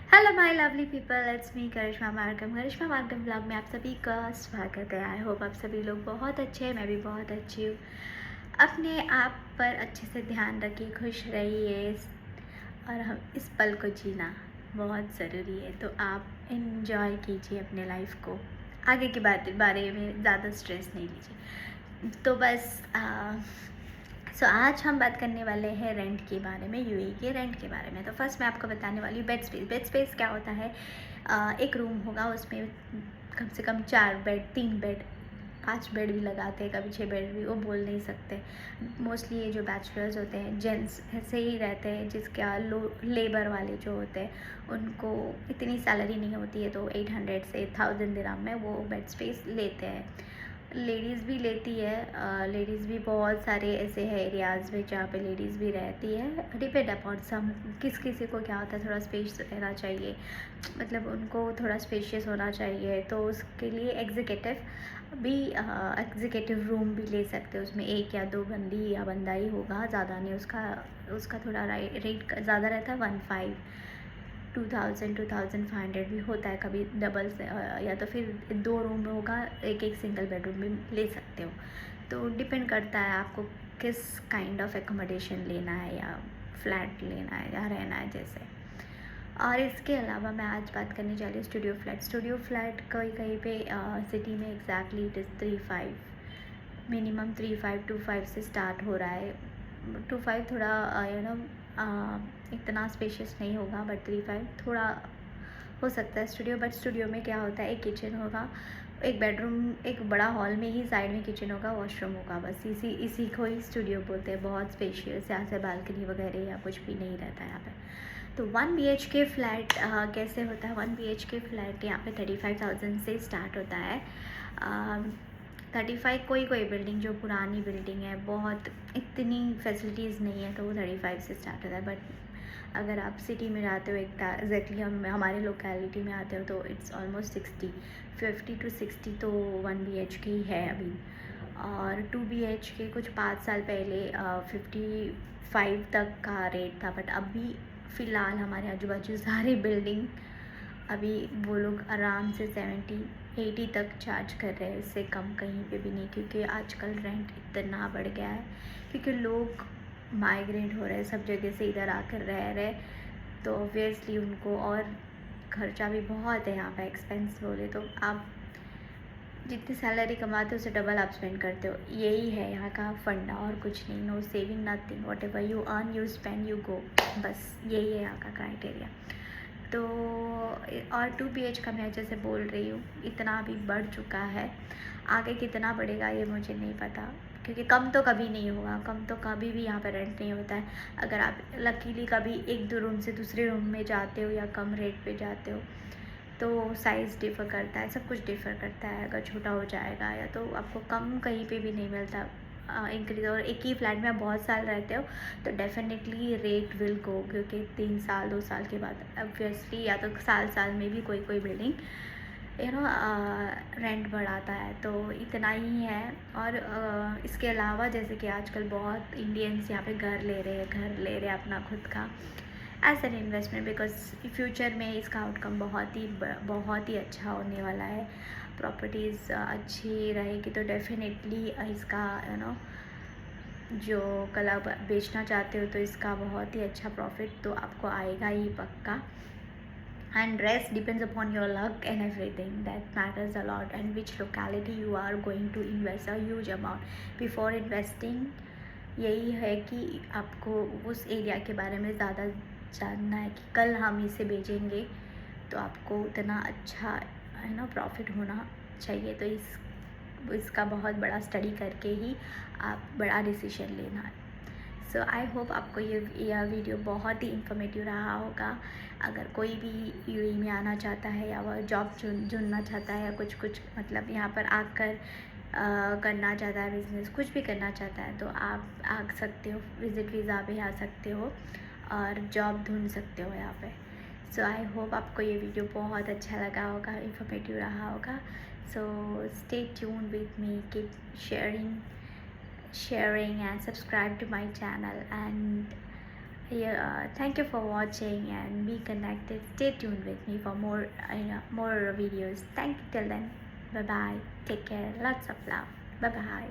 Hello my lovely people, it's me Karishma Margam blog में आप सभी का स्वागत है। आई होप आप सभी लोग बहुत अच्छे हैं, मैं भी बहुत अच्छी हूँ। अपने आप पर अच्छे से ध्यान रखिए, खुश रहिए और हम इस पल को जीना बहुत ज़रूरी है। तो आप इन्जॉय कीजिए अपने लाइफ को, आगे की बारे में ज़्यादा स्ट्रेस नहीं लीजिए। तो बस आज हम बात करने वाले हैं रेंट के बारे में, यूएई के रेंट के बारे में। तो फर्स्ट मैं आपको बताने वाली हूँ बेड स्पेस क्या होता है। एक रूम होगा, उसमें कम से कम 4 बेड, 3 बेड, 5 बेड भी लगाते हैं, कभी 6 बेड भी, वो बोल नहीं सकते। मोस्टली ये जो बैचलर्स होते हैं, जेंट्स ऐसे ही रहते हैं, जिसका लेबर वाले जो होते हैं उनको इतनी सैलरी नहीं होती है, तो 800 से 1000 दिरहम में वो बेड स्पेस लेते हैं। लेडीज़ भी लेती है, लेडीज़ भी बहुत सारे ऐसे हैं एरियाज़ में जहाँ पे लेडीज़ भी रहती है। डिपेंड अपॉन सम, किसी को क्या होता है, थोड़ा स्पेस रहना चाहिए, मतलब उनको थोड़ा स्पेशियस होना चाहिए, तो उसके लिए एग्जीक्यूटिव रूम भी ले सकते हो। उसमें 1 या 2 बंदी या बंदा ही होगा, ज़्यादा नहीं। उसका थोड़ा रेट ज़्यादा रहता है, 2500 भी होता है कभी डबल से, या तो फिर 2 रूम होगा, एक सिंगल बेडरूम भी ले सकते हो। तो डिपेंड करता है आपको किस काइंड ऑफ एकोमोडेशन लेना है, या फ्लैट लेना है, या रहना है जैसे। और इसके अलावा मैं आज बात करने जा रही हूँ स्टूडियो फ्लैट कहीं कहीं पे सिटी में एग्जैक्टली इट इज़ 35, मिनिमम 35 से स्टार्ट हो रहा है। 25 थोड़ा इतना स्पेशियस नहीं होगा, बट 35 थोड़ा हो सकता है स्टूडियो। बट स्टूडियो में क्या होता है, एक किचन होगा, एक बेडरूम, एक बड़ा हॉल में ही साइड में किचन होगा, वॉशरूम होगा, बस इसी को ही स्टूडियो बोलते हैं। बहुत स्पेशियस, यहाँ से बालकनी वगैरह या कुछ भी नहीं रहता है यहाँ पे। तो 1 BHK फ्लैट कैसे होता है। 1 BHK फ्लैट यहाँ पे 35,000 से स्टार्ट होता है। 35, कोई कोई बिल्डिंग जो पुरानी बिल्डिंग है, बहुत इतनी फैसिलिटीज़ नहीं है, तो वो 35 से स्टार्ट होता है। बट अगर आप सिटी में जाते हो, एग्जैक्टली हम हमारे लोकेलिटी में आते हो, तो इट्स ऑलमोस्ट 50 to 60 तो 1 BHK ही है अभी। और 2 BHK कुछ 5 साल पहले 55 तक का रेट था, बट अभी फ़िलहाल हमारे आजू बाजू सारी बिल्डिंग, अभी वो लोग आराम से 70-80 तक चार्ज कर रहे हैं, इससे कम कहीं पे भी नहीं। क्योंकि आजकल रेंट इतना बढ़ गया है, क्योंकि लोग माइग्रेट हो रहे हैं, सब जगह से इधर आकर रह रहे, तो ऑब्वियसली उनको और खर्चा भी बहुत है यहाँ पे, एक्सपेंस बोले तो आप जितनी सैलरी कमाते हो उससे डबल आप स्पेंड करते हो। यही है यहाँ का फंडा, और कुछ नहीं। No saving, nothing, whatever you earn you spend you go, बस यही है यहाँ का क्राइटेरिया। तो और 2 BH का मैं जैसे बोल रही हूँ, इतना अभी बढ़ चुका है, आगे कितना बढ़ेगा ये मुझे नहीं पता, क्योंकि कम तो कभी नहीं होगा, कम तो कभी भी यहाँ पर रेंट नहीं होता है। अगर आप लकीली कभी 1-2 रूम से दूसरे रूम में जाते हो, या कम रेट पे जाते हो, तो साइज़ डिफ़र करता है, सब कुछ डिफ़र करता है। अगर छोटा हो जाएगा, या तो आपको कम कहीं पे भी नहीं मिलता इंक्रीज़। और एक ही फ्लैट में आप बहुत साल रहते हो, तो डेफिनेटली रेट विल गो, क्योंकि 3 साल 2 साल के बाद ऑब्वियसली, या तो साल में भी कोई बिल्डिंग रेंट बढ़ाता है। तो इतना ही है। और इसके अलावा जैसे कि आजकल बहुत इंडियंस यहाँ पे घर ले रहे हैं अपना खुद का, as an investment, because future में इसका आउटकम बहुत ही अच्छा होने वाला है। प्रॉपर्टीज़ अच्छी रहेगी तो डेफिनेटली इसका जो कल आप बेचना चाहते हो, तो इसका बहुत ही अच्छा प्रॉफिट तो आपको आएगा ही पक्का। And rest depends upon your luck and everything, that matters a lot, and which locality you are going to invest a huge amount before investing। यही है कि आपको उस एरिया के बारे में ज़्यादा जानना है, कि कल हम इसे बेचेंगे तो आपको उतना अच्छा प्रॉफिट होना चाहिए। तो इसका बहुत बड़ा स्टडी करके ही आप बड़ा डिसीजन लेना है। सो आई होप आपको यह वीडियो बहुत ही इंफॉर्मेटिव रहा होगा। अगर कोई भी यूएई में आना चाहता है, या वह जॉब चुनना चाहता है, या कुछ मतलब यहाँ पर आकर करना चाहता है, बिजनेस कुछ भी करना चाहता है, तो आप आ सकते हो, विज़िट वीज़ा पे आ सकते हो और जॉब ढूंढ सकते हो यहाँ पे। सो आई होप आपको ये वीडियो बहुत अच्छा लगा होगा, इंफॉर्मेटिव रहा होगा। So stay tune with me, keep sharing and subscribe to my channel, and Yeah, thank you for watching and be connected. Stay tuned with me for more videos. Thank you till then. Bye bye. Take care. Lots of love. Bye bye.